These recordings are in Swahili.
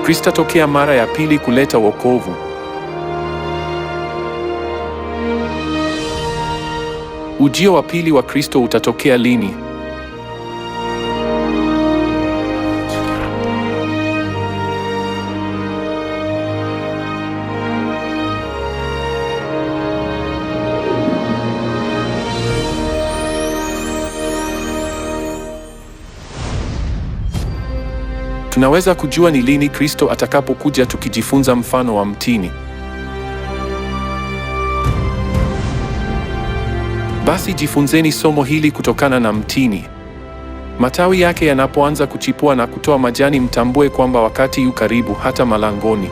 Kristo tokea mara ya pili kuleta wokovu. Ujio wa pili wa Kristo utatokea lini? Tunaweza kujua ni lini Kristo atakapokuja tukijifunza mfano wa mtini. Basi jifunzeni somo hili kutokana na mtini. Matawi yake yanapoanza kuchipua na kutoa majani, mtambue kwamba wakati yu karibu, hata malangoni.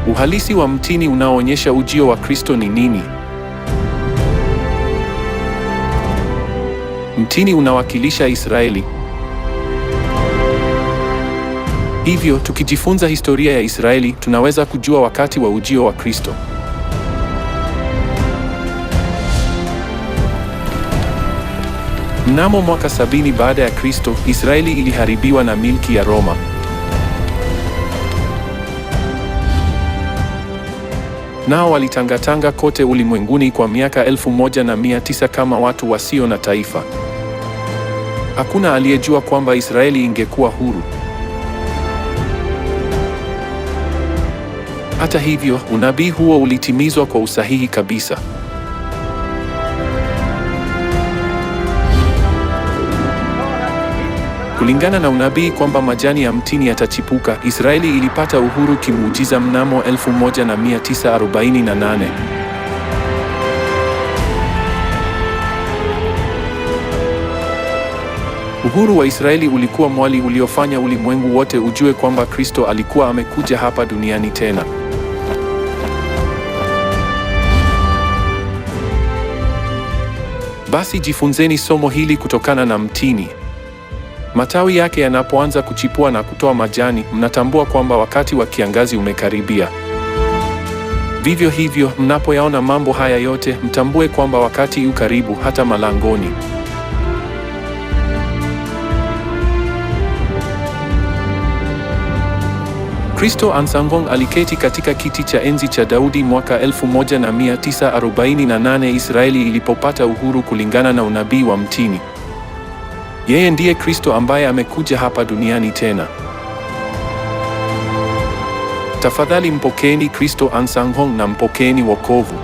Uhalisi wa mtini unaoonyesha ujio wa Kristo ni nini? Mtini unawakilisha Israeli. Hivyo, tukijifunza historia ya Israeli, tunaweza kujua wakati wa ujio wa Kristo. Mnamo mwaka 70 baada ya Kristo, Israeli iliharibiwa na milki ya Roma. Nao walitangatanga kote ulimwenguni kwa miaka 1900 kama watu wasio na taifa. Hakuna aliyejua kwamba Israeli ingekuwa huru. Hata hivyo, unabii huo ulitimizwa kwa usahihi kabisa. Kulingana na unabii kwamba majani ya mtini yatachipuka, Israeli ilipata uhuru kimuujiza mnamo 1948. Uhuru wa Israeli ulikuwa mwali uliofanya ulimwengu wote ujue kwamba Kristo alikuwa amekuja hapa duniani tena. Basi jifunzeni somo hili kutokana na mtini. Matawi yake yanapoanza kuchipua na kutoa majani, mnatambua kwamba wakati wa kiangazi umekaribia. Vivyo hivyo, mnapoyaona mambo haya yote, mtambue kwamba wakati yu karibu, hata malangoni. Kristo Ahnsahnghong aliketi katika kiti cha enzi cha Daudi mwaka 1948 Israeli ilipopata uhuru kulingana na unabii wa mtini. Yeye ndiye Kristo ambaye amekuja hapa duniani tena. Tafadhali mpokeeni Kristo Ahnsahnghong na mpokeeni wokovu.